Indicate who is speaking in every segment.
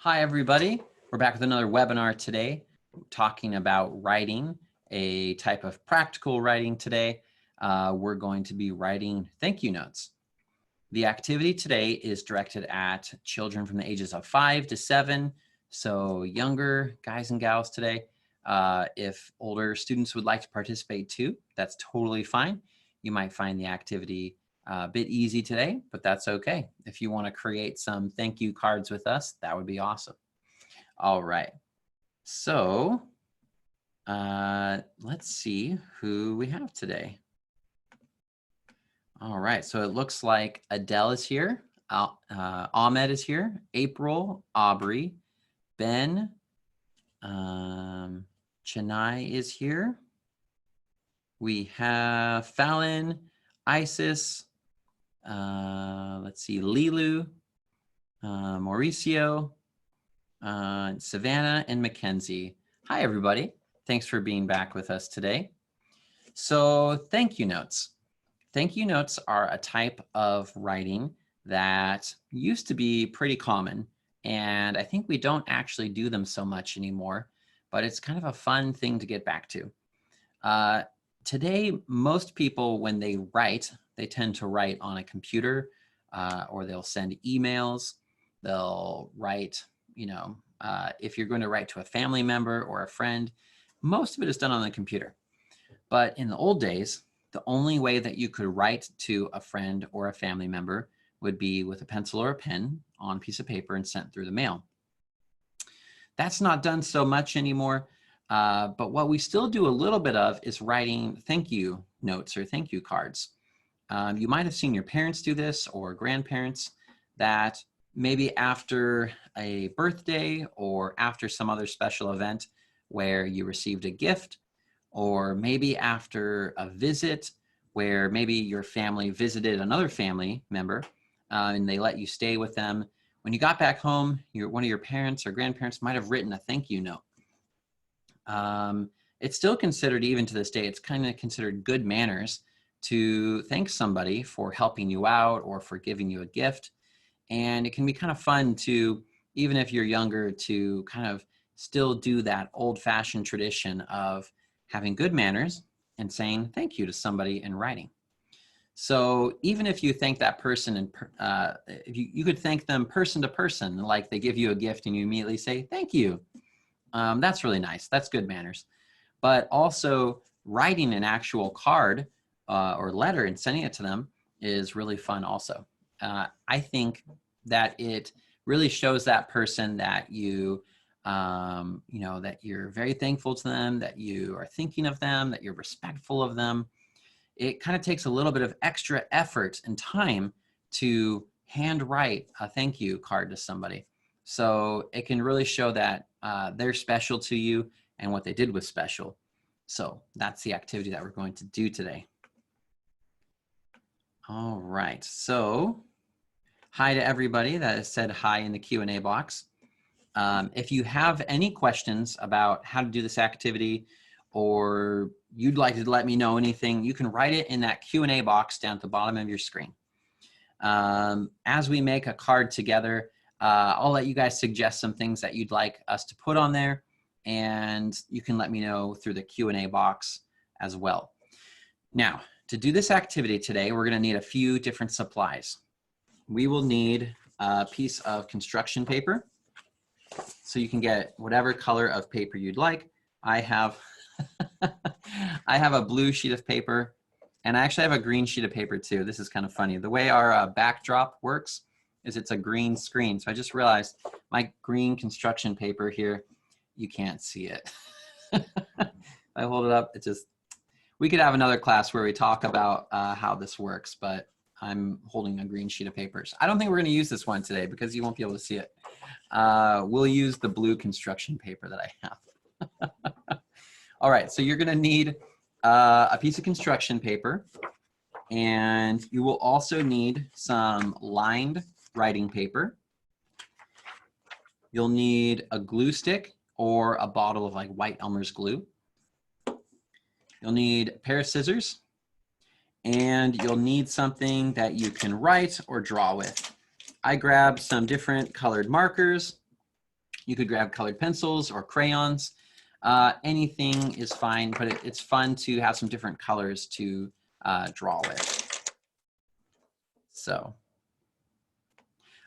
Speaker 1: Hi, everybody. We're back with another webinar today, talking about writing, a type of practical writing today. We're going to be writing thank you notes. The activity today is directed at children from the ages of 5 to 7, so younger guys and gals today. If older students would like to participate too, that's totally fine. You might find the activity a bit easy today, but that's okay. If you want to create some thank you cards with us, that would be awesome. All right, so let's see who we have today. All right, so it looks like Adele is here, Ahmed is here, April, Aubrey, Ben, Chennai is here. We have Fallon, Isis, let's see, Lilu, Mauricio, Savannah, and Mackenzie. Hi, everybody. Thanks for being back with us today. So thank you notes. Thank you notes are a type of writing that used to be pretty common, and I think we don't actually do them so much anymore, but it's kind of a fun thing to get back to. Today, most people, when they write, they tend to write on a computer, or they'll send emails. They'll write, if you're going to write to a family member or a friend, most of it is done on the computer. But in the old days, the only way that you could write to a friend or a family member would be with a pencil or a pen on a piece of paper and sent through the mail. That's not done so much anymore. But what we still do a little bit of is writing thank you notes or thank you cards. You might have seen your parents do this or grandparents, that maybe after a birthday or after some other special event where you received a gift, or maybe after a visit where maybe your family visited another family member and they let you stay with them. When you got back home, one of your parents or grandparents might have written a thank you note. It's still considered, even to this day, it's kind of considered good manners to thank somebody for helping you out or for giving you a gift. And it can be kind of fun to, even if you're younger, to kind of still do that old-fashioned tradition of having good manners and saying thank you to somebody in writing. So even if you thank that person, and you could thank them person to person, like they give you a gift and you immediately say thank you. That's really nice. That's good manners. But also writing an actual card or letter and sending it to them is really fun also. I think that it really shows that person that you that you're very thankful to them, that you are thinking of them, that you're respectful of them. It kind of takes a little bit of extra effort and time to handwrite a thank you card to somebody. So it can really show that they're special to you and what they did was special. So that's the activity that we're going to do today. All right, so hi to everybody that has said hi in the Q&A box. If you have any questions about how to do this activity, or you'd like to let me know anything, you can write it in that Q&A box down at the bottom of your screen. As we make a card together, I'll let you guys suggest some things that you'd like us to put on there, and you can let me know through the Q&A box as well. Now, to do this activity today, we're going to need a few different supplies. We will need a piece of construction paper. So you can get whatever color of paper you'd like. I have, I have a blue sheet of paper, and I actually have a green sheet of paper too. This is kind of funny. The way our backdrop works is it's a green screen. So I just realized my green construction paper here, you can't see it. I hold it up, it just, we could have another class where we talk about how this works, but I'm holding a green sheet of paper. So I don't think we're going to use this one today because you won't be able to see it. We'll use the blue construction paper that I have. All right, so you're going to need a piece of construction paper, and you will also need some lined writing paper. You'll need a glue stick or a bottle of like white Elmer's glue. You'll need a pair of scissors, and you'll need something that you can write or draw with. I grabbed some different colored markers, You could grab colored pencils or crayons. Anything is fine, but it's fun to have some different colors to draw with. So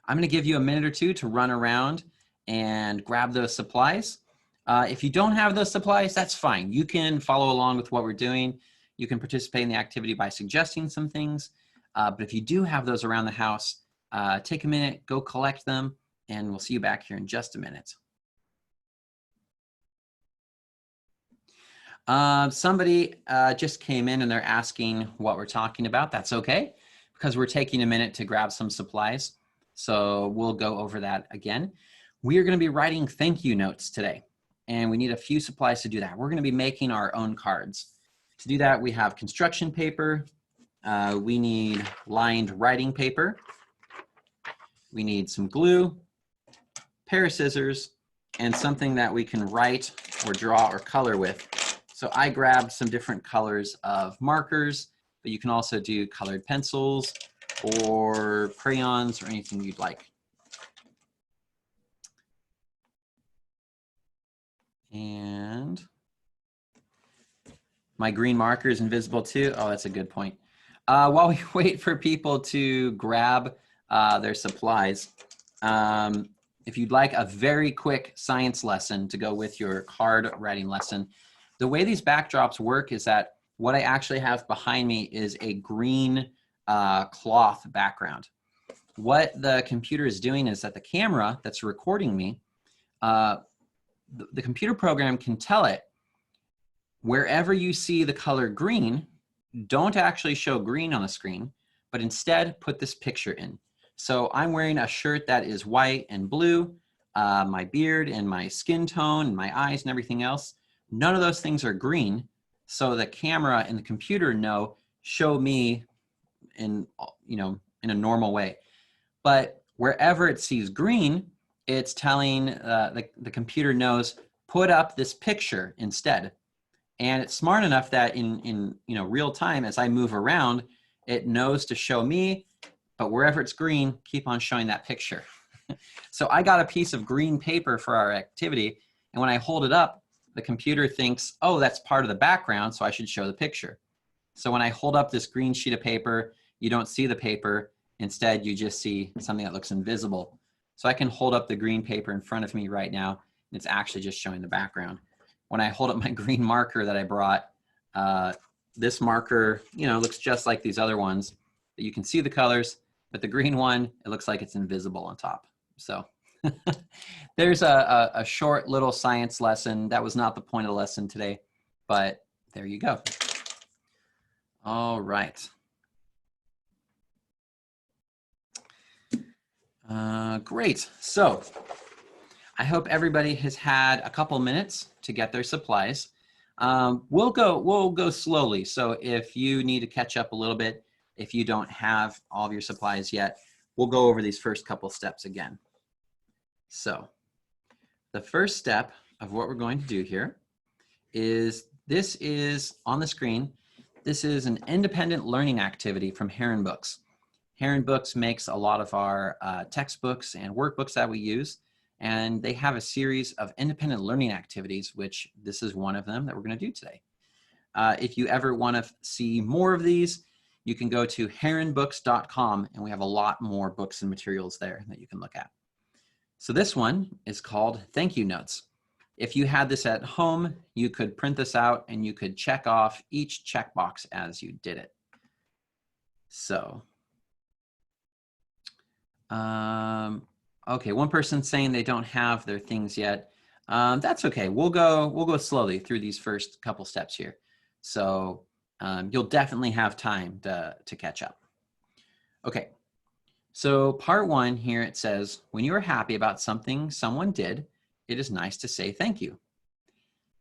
Speaker 1: I'm going to give you a minute or two to run around and grab those supplies. If you don't have those supplies, that's fine. You can follow along with what we're doing. You can participate in the activity by suggesting some things. But if you do have those around the house, take a minute, go collect them, and we'll see you back here in just a minute. Somebody just came in and they're asking what we're talking about. That's okay, because we're taking a minute to grab some supplies. So we'll go over that again. We are going to be writing thank you notes today, and we need a few supplies to do that. We're going to be making our own cards. To do that, we have construction paper. We need lined writing paper. We need some glue, pair of scissors, and something that we can write or draw or color with. So I grabbed some different colors of markers, but you can also do colored pencils or crayons or anything you'd like. And my green marker is invisible too. Oh, that's a good point. While we wait for people to grab their supplies, if you'd like a very quick science lesson to go with your card writing lesson, the way these backdrops work is that what I actually have behind me is a green cloth background. What the computer is doing is that the camera that's recording me, the computer program can tell it, wherever you see the color green, don't actually show green on the screen, but instead put this picture in. So I'm wearing a shirt that is white and blue, my beard and my skin tone and my eyes and everything else. None of those things are green. So the camera and the computer know, show me in, in a normal way. But wherever it sees green, it's telling the computer knows, put up this picture instead. And it's smart enough that in real time, as I move around, it knows to show me, but wherever it's green, keep on showing that picture. So I got a piece of green paper for our activity, and when I hold it up, the computer thinks, oh, that's part of the background, so I should show the picture. So when I hold up this green sheet of paper, you don't see the paper. Instead, you just see something that looks invisible. So I can hold up the green paper in front of me right now, and it's actually just showing the background. When I hold up my green marker that I brought, this marker, looks just like these other ones. You can see the colors, but the green one, it looks like it's invisible on top. So there's a short little science lesson. That was not the point of the lesson today, but there you go. All right. Great. So I hope everybody has had a couple minutes to get their supplies. We'll go slowly. So if you need to catch up a little bit, if you don't have all of your supplies yet, we'll go over these first couple steps again. So the first step of what we're going to do here is, this is on the screen. This is an independent learning activity from Heron Books. Heron Books makes a lot of our textbooks and workbooks that we use, and they have a series of independent learning activities, which this is one of them that we're going to do today. If you ever want to see more of these, you can go to heronbooks.com, and we have a lot more books and materials there that you can look at. So this one is called Thank You Notes. If you had this at home, you could print this out and you could check off each checkbox as you did it. So, okay, one person's saying they don't have their things yet. That's okay. We'll go slowly through these first couple steps here. So you'll definitely have time to catch up. Okay. So part one here, it says, when you are happy about something someone did, it is nice to say thank you.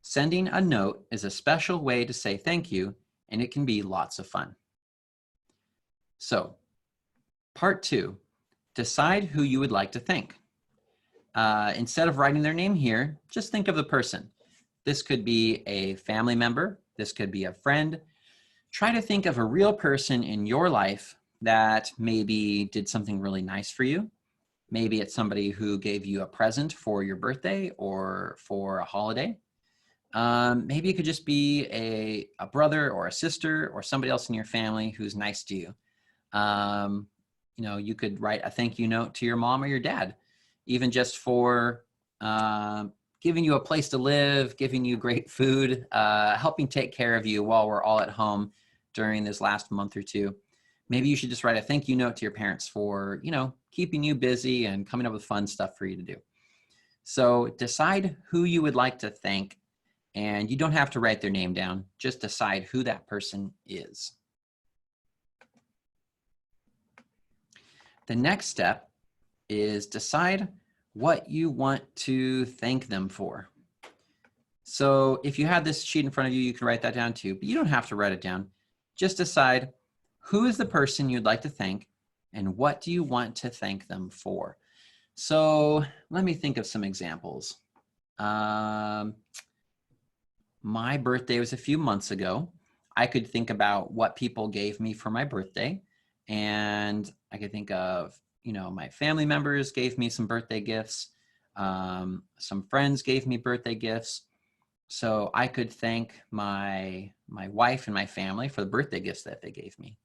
Speaker 1: Sending a note is a special way to say thank you, and it can be lots of fun. So part two, decide who you would like to thank. Instead of writing their name here, just think of the person. This could be a family member. This could be a friend. Try to think of a real person in your life that maybe did something really nice for you, Maybe it's somebody who gave you a present for your birthday or for a holiday. Maybe it could just be a brother or a sister or somebody else in your family who's nice to you. You know, you could write a thank you note to your mom or your dad, even just for giving you a place to live, giving you great food, helping take care of you while we're all at home during this last month or two. Maybe you should just write a thank you note to your parents for, you know, keeping you busy and coming up with fun stuff for you to do. So decide who you would like to thank, and you don't have to write their name down. Just decide who that person is. The next step is decide what you want to thank them for. So if you have this sheet in front of you, you can write that down too, but you don't have to write it down. Just decide who is the person you'd like to thank and what do you want to thank them for. So let me think of some examples. My birthday was a few months ago. I could think about what people gave me for my birthday, and I could think of, you know, my family members gave me some birthday gifts. Some friends gave me birthday gifts. So I could thank my wife and my family for the birthday gifts that they gave me.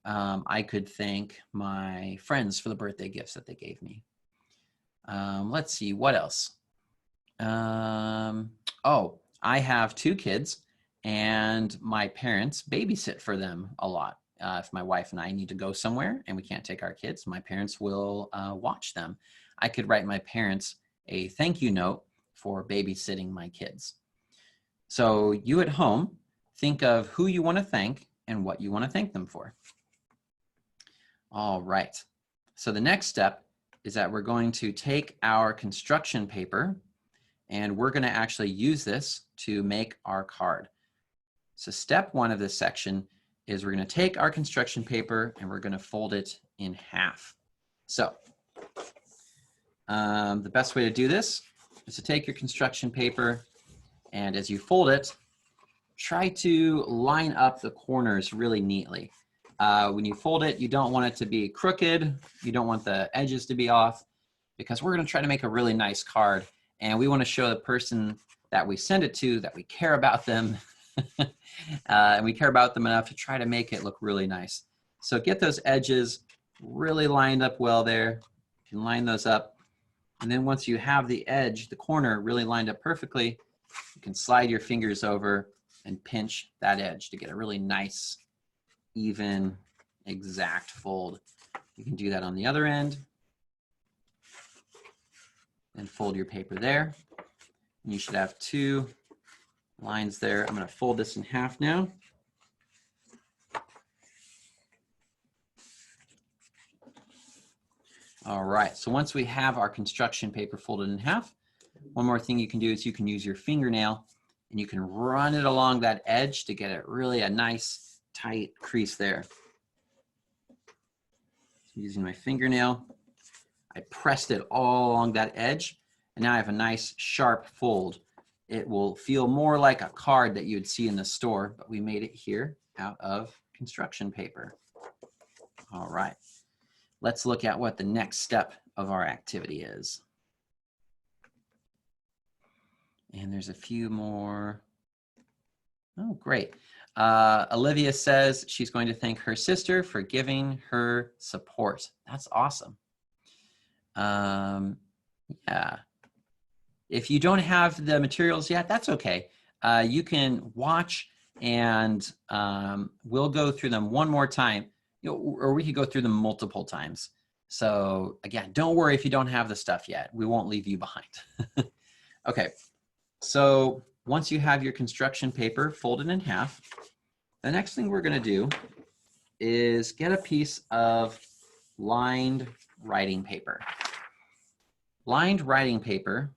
Speaker 1: I could thank my friends for the birthday gifts that they gave me. Let's see, what else? Oh, I have 2 kids, and my parents babysit for them a lot. If my wife and I need to go somewhere and we can't take our kids, my parents will watch them. I could write my parents a thank you note for babysitting my kids. So you at home, think of who you want to thank and what you want to thank them for. All right. So the next step is that we're going to take our construction paper and we're going to actually use this to make our card. So step 1 of this section is we're going to take our construction paper and we're going to fold it in half. So the best way to do this is to take your construction paper, and as you fold it, try to line up the corners really neatly. When you fold it, you don't want it to be crooked. You don't want the edges to be off, because we're going to try to make a really nice card, and we want to show the person that we send it to that we care about them and we care about them enough to try to make it look really nice. So get those edges really lined up well there. You can line those up. And then once you have the edge, the corner really lined up perfectly, you can slide your fingers over and pinch that edge to get a really nice, even, exact fold. You can do that on the other end. And fold your paper there. And you should have 2 lines there. I'm going to fold this in half now. All right, so once we have our construction paper folded in half, one more thing you can do is you can use your fingernail and you can run it along that edge to get it really a nice tight crease there. So using my fingernail, I pressed it all along that edge, and now I have a nice sharp fold. It will feel more like a card that you would see in the store, but we made it here out of construction paper. All right, let's look at what the next step of our activity is. And there's a few more. Oh, great. Olivia says she's going to thank her sister for giving her support. That's awesome. Yeah. If you don't have the materials yet, that's okay. You can watch and we'll go through them one more time, or we could go through them multiple times. So again, don't worry if you don't have the stuff yet. We won't leave you behind. Okay, so once you have your construction paper folded in half, the next thing we're going to do is get a piece of lined writing paper. Lined writing paper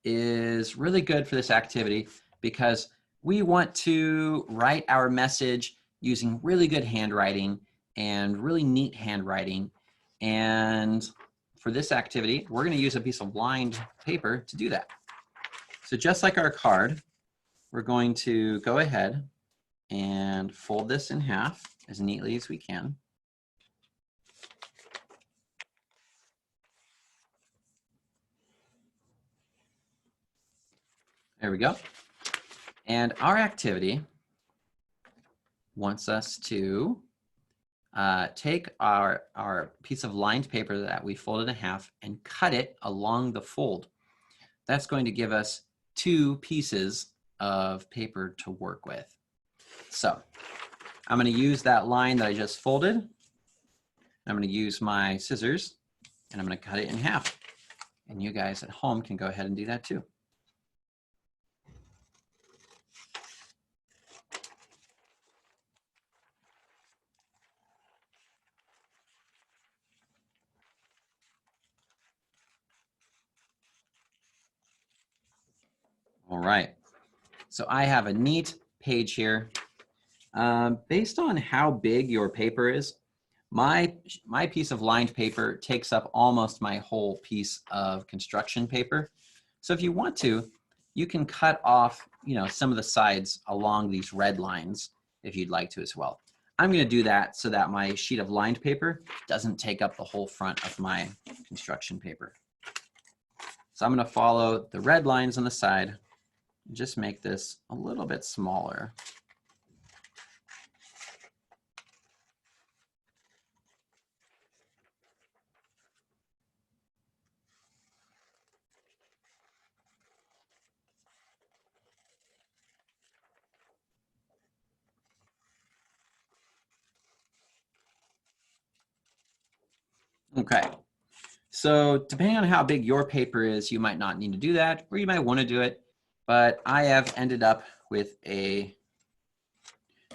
Speaker 1: is really good for this activity because we want to write our message using really good handwriting and really neat handwriting. And for this activity, we're going to use a piece of lined paper to do that. So just like our card, we're going to go ahead and fold this in half as neatly as we can. There we go. And our activity wants us to take our piece of lined paper that we folded in half and cut it along the fold. That's going to give us 2 pieces of paper to work with. So I'm going to use that line that I just folded. I'm going to use my scissors and I'm going to cut it in half. And you guys at home can go ahead and do that too. All right. So I have a neat page here. Based on how big your paper is, my piece of lined paper takes up almost my whole piece of construction paper. So if you want to, you can cut off, some of the sides along these red lines if you'd like to as well. I'm going to do that so that my sheet of lined paper doesn't take up the whole front of my construction paper. So I'm going to follow the red lines on the side and just make this a little bit smaller. Okay, so depending on how big your paper is, you might not need to do that, or you might want to do it, but I have ended up with a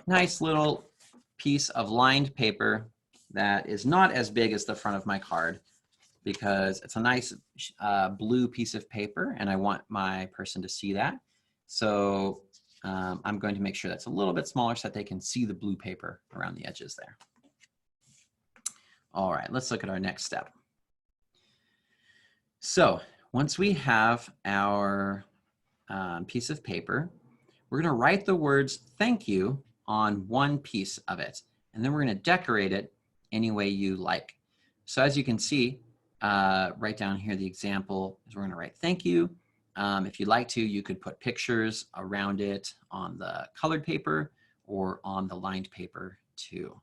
Speaker 1: nice little piece of lined paper that is not as big as the front of my card because it's a nice blue piece of paper and I want my person to see that. So I'm going to make sure that's a little bit smaller so that they can see the blue paper around the edges there. All right, let's look at our next step. So once we have our piece of paper, we're going to write the words "thank you" on one piece of it, and then we're going to decorate it any way you like. So as you can see, right down here, the example is we're going to write "thank you." If you'd like to, you could put pictures around it on the colored paper or on the lined paper too.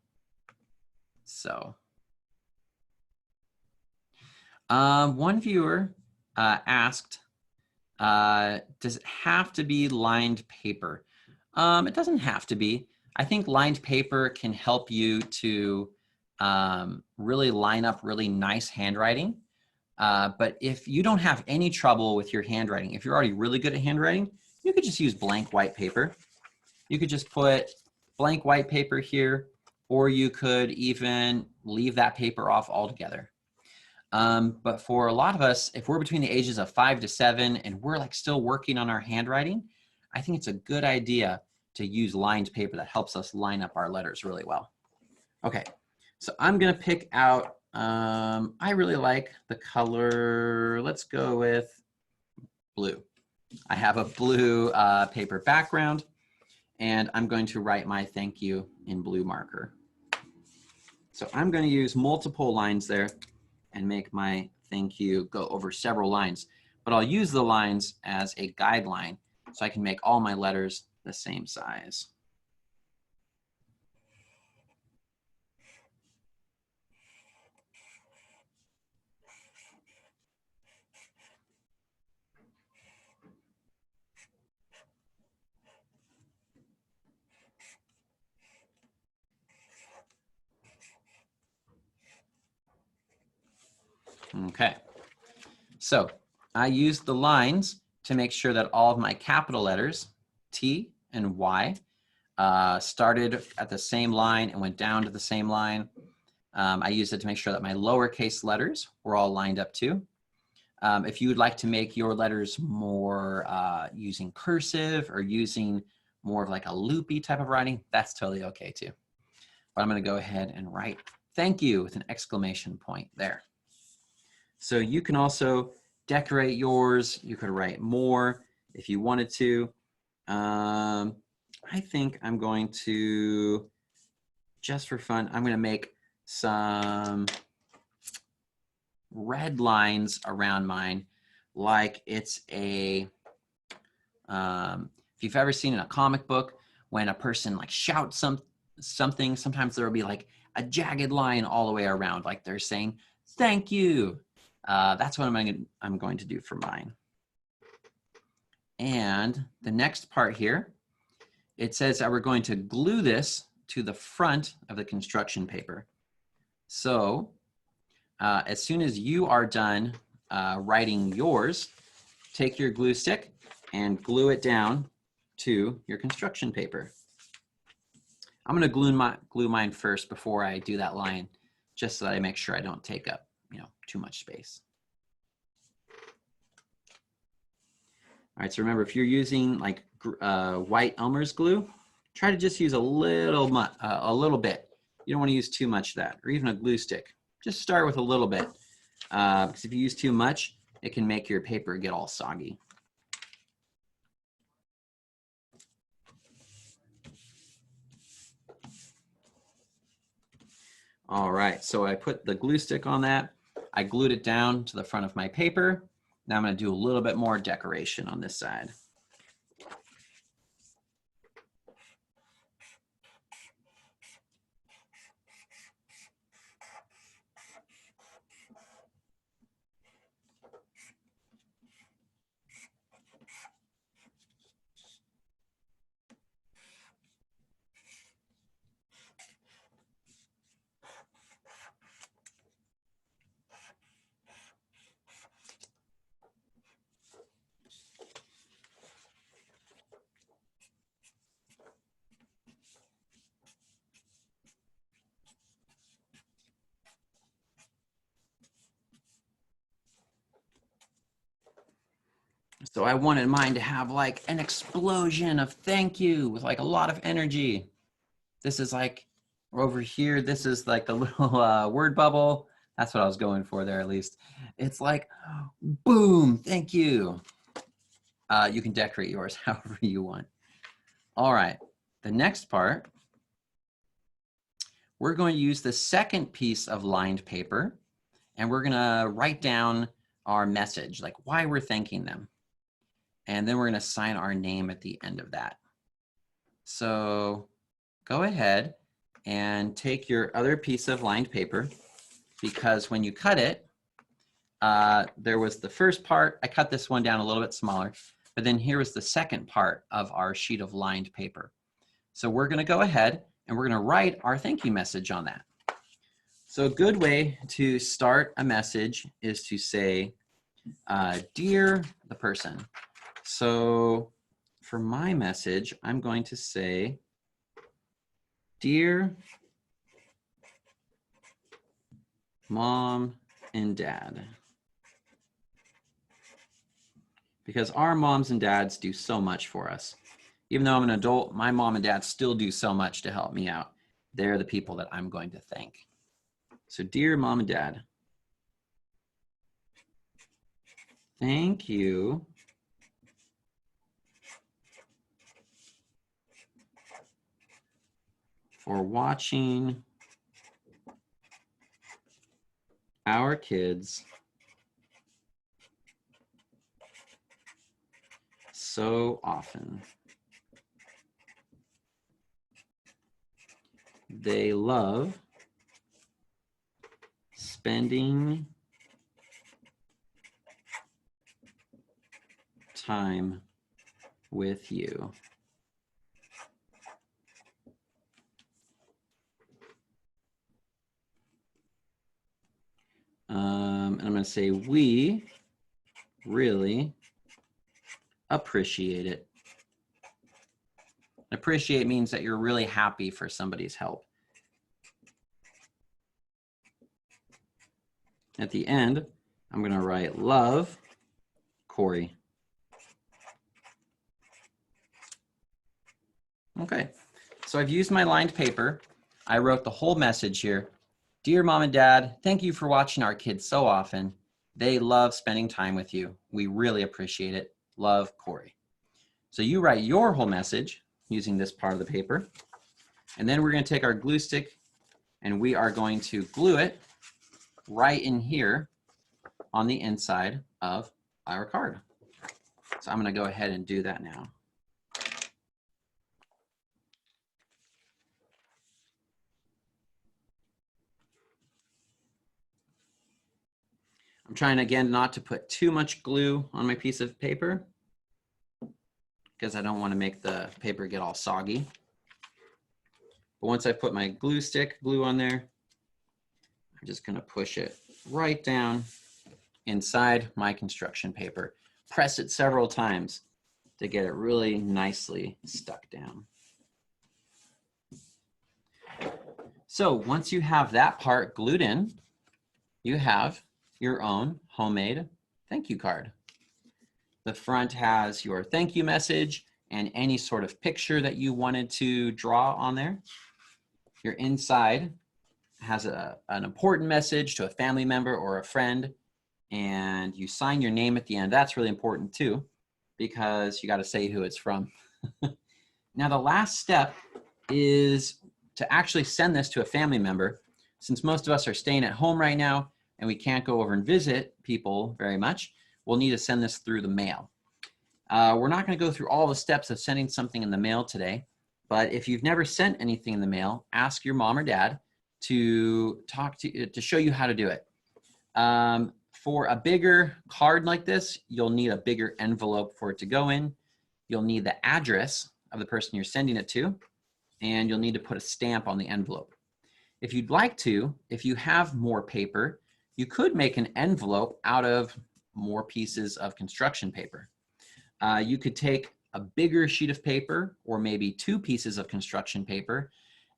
Speaker 1: So one viewer asked, does it have to be lined paper? It doesn't have to be. I think lined paper can help you to really line up really nice handwriting. But if you don't have any trouble with your handwriting, if you're already really good at handwriting, you could just use blank white paper. You could just put blank white paper here, or you could even leave that paper off altogether. But for a lot of us, if we're between the ages of 5 to 7 and we're like still working on our handwriting, I think it's a good idea to use lined paper that helps us line up our letters really well. Okay, so I'm gonna pick out, I really like the color, let's go with blue. I have a blue paper background and I'm going to write my thank you in blue marker. So I'm gonna use multiple lines there and make my thank you go over several lines. But I'll use the lines as a guideline so I can make all my letters the same size. Okay, so I used the lines to make sure that all of my capital letters, T and Y, started at the same line and went down to the same line. I used it to make sure that my lowercase letters were all lined up too. If you would like to make your letters more using cursive or using more of like a loopy type of writing, that's totally okay too. But I'm going to go ahead and write thank you with an exclamation point there. So you can also decorate yours. You could write more if you wanted to. I think I'm going to, just for fun, I'm going to make some red lines around mine like it's a If you've ever seen in a comic book when a person like shouts something, sometimes there will be like a jagged line all the way around, like they're saying, thank you. That's what I'm going to do for mine. And the next part here, it says that we're going to glue this to the front of the construction paper. So as soon as you are done writing yours, take your glue stick and glue it down to your construction paper. I'm going to glue mine first before I do that line, just so that I make sure I don't take up, too much space. All right, so remember, if you're using like white Elmer's glue, try to just use a little bit. You don't want to use too much of that, or even a glue stick. Just start with a little bit, because if you use too much, it can make your paper get all soggy. All right, so I put the glue stick on that. I glued it down to the front of my paper. Now I'm going to do a little bit more decoration on this side. So I wanted mine to have like an explosion of thank you with like a lot of energy. This is like over here. This is like the little word bubble. That's what I was going for there, at least. It's like, boom, thank you. You can decorate yours however you want. All right, the next part, we're going to use the second piece of lined paper, and we're gonna write down our message, like why we're thanking them. And then we're gonna sign our name at the end of that. So go ahead and take your other piece of lined paper, because when you cut it, there was the first part. I cut this one down a little bit smaller, but then here was the second part of our sheet of lined paper. So we're gonna go ahead and we're gonna write our thank you message on that. So a good way to start a message is to say, dear the person. So for my message, I'm going to say, dear Mom and Dad. Because our moms and dads do so much for us. Even though I'm an adult, my mom and dad still do so much to help me out. They're the people that I'm going to thank. So dear Mom and Dad, thank you for watching our kids so often. They love spending time with you. And I'm going to say, we really appreciate it. Appreciate means that you're really happy for somebody's help. At the end, I'm going to write, love, Corey. Okay, so I've used my lined paper. I wrote the whole message here. Dear Mom and Dad, thank you for watching our kids so often. They love spending time with you. We really appreciate it. Love, Corey. So you write your whole message using this part of the paper. And then we're going to take our glue stick and we are going to glue it right in here on the inside of our card. So I'm going to go ahead and do that now. I'm trying again not to put too much glue on my piece of paper because I don't want to make the paper get all soggy. But once I put my glue on there, I'm just going to push it right down inside my construction paper. Press it several times to get it really nicely stuck down. So once you have that part glued in, you have your own homemade thank you card. The front has your thank you message and any sort of picture that you wanted to draw on there. Your inside has an important message to a family member or a friend, and you sign your name at the end. That's really important too, because you got to say who it's from. Now, the last step is to actually send this to a family member. Since most of us are staying at home right now and we can't go over and visit people very much, we'll need to send this through the mail. We're not going to go through all the steps of sending something in the mail today, but if you've never sent anything in the mail, ask your mom or dad to show you how to do it. For a bigger card like this, you'll need a bigger envelope for it to go in. You'll need the address of the person you're sending it to, and you'll need to put a stamp on the envelope. If you'd like to, if you have more paper, you could make an envelope out of more pieces of construction paper. You could take a bigger sheet of paper or maybe 2 pieces of construction paper,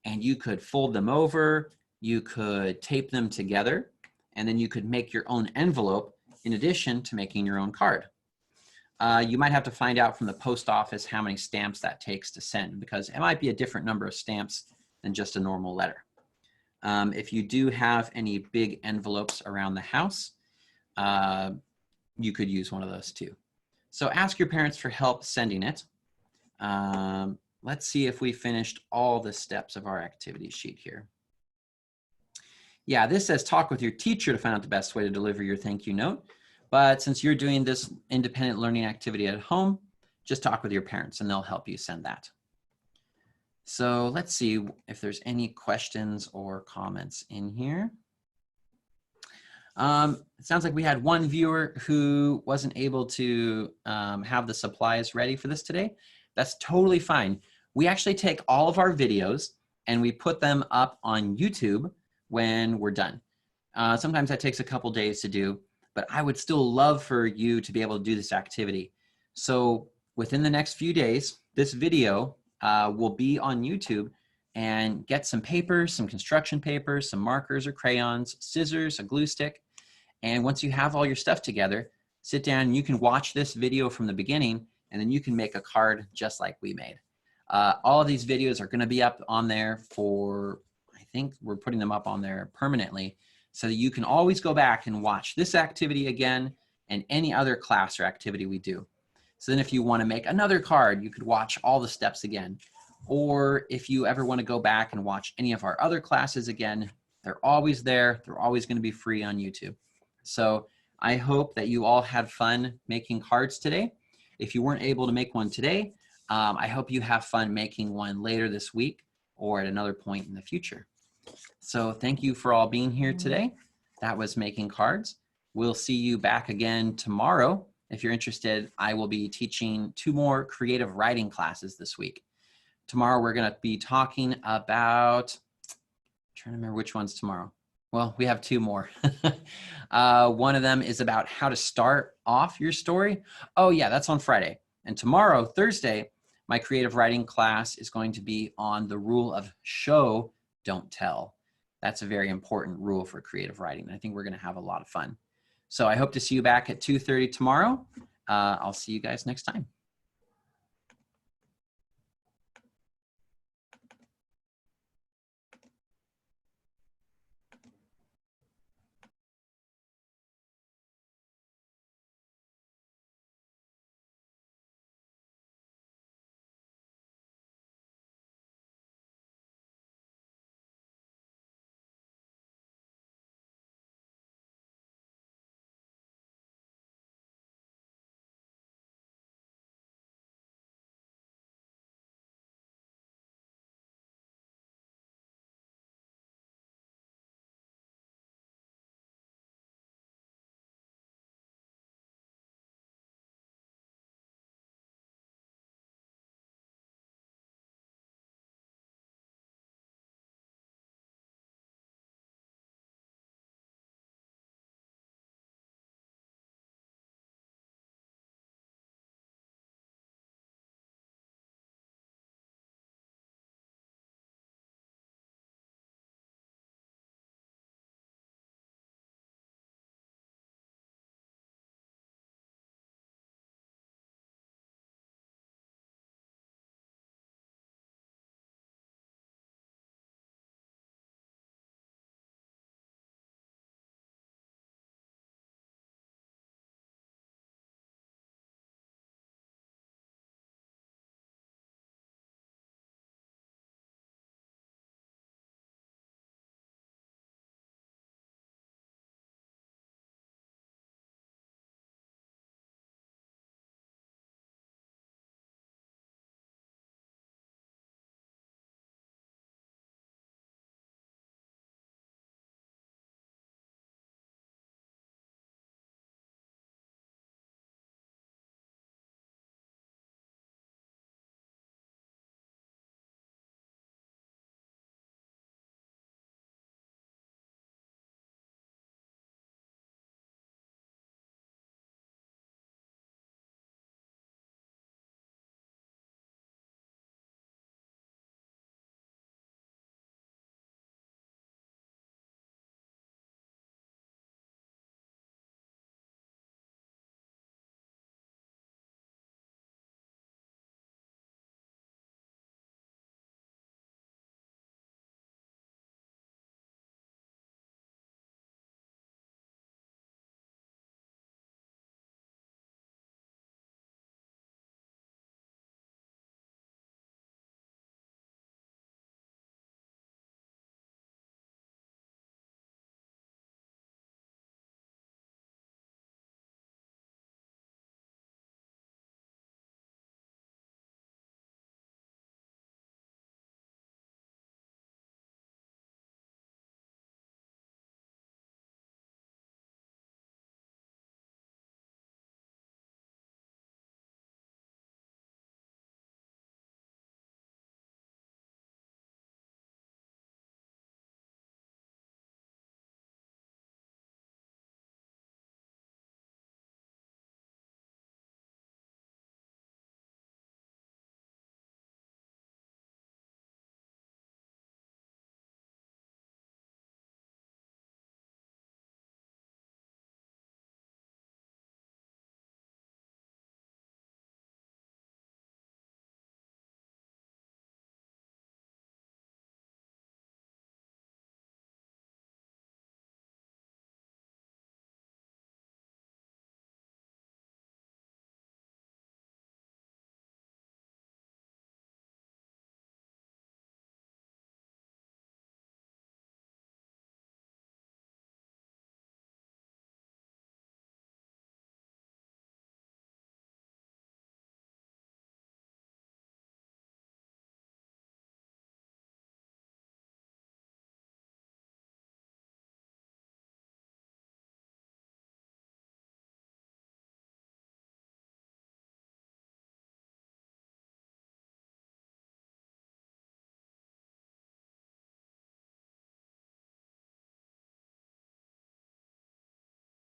Speaker 1: and you could fold them over, you could tape them together, and then you could make your own envelope in addition to making your own card. You might have to find out from the post office how many stamps that takes to send, because it might be a different number of stamps than just a normal letter. If you do have any big envelopes around the house, you could use one of those too. So ask your parents for help sending it. Let's see if we finished all the steps of our activity sheet here. Yeah, this says talk with your teacher to find out the best way to deliver your thank you note. But since you're doing this independent learning activity at home, just talk with your parents and they'll help you send that. So let's see if there's any questions or comments in here. It sounds like we had one viewer who wasn't able to have the supplies ready for this today. That's totally fine. We actually take all of our videos and we put them up on YouTube when we're done. Sometimes that takes a couple days to do, but I would still love for you to be able to do this activity. So within the next few days, this video will be on YouTube, and get some paper, some construction paper, some markers or crayons, scissors, a glue stick. And once you have all your stuff together, sit down and you can watch this video from the beginning, and then you can make a card just like we made. All of these videos are going to be up on there for, I think we're putting them up on there permanently, so that you can always go back and watch this activity again and any other class or activity we do. So then if you want to make another card, you could watch all the steps again. Or if you ever want to go back and watch any of our other classes again, they're always there. They're always going to be free on YouTube. So I hope that you all had fun making cards today. If you weren't able to make one today, I hope you have fun making one later this week or at another point in the future. So thank you for all being here today. That was making cards. We'll see you back again tomorrow. If you're interested, I will be teaching 2 more creative writing classes this week. Tomorrow we're going to be talking about, I'm trying to remember which one's tomorrow. Well, we have 2 more. One of them is about how to start off your story. Oh yeah, that's on Friday. And tomorrow, Thursday, my creative writing class is going to be on the rule of show, don't tell. That's a very important rule for creative writing. I think we're going to have a lot of fun. So I hope to see you back at 2:30 tomorrow. I'll see you guys next time.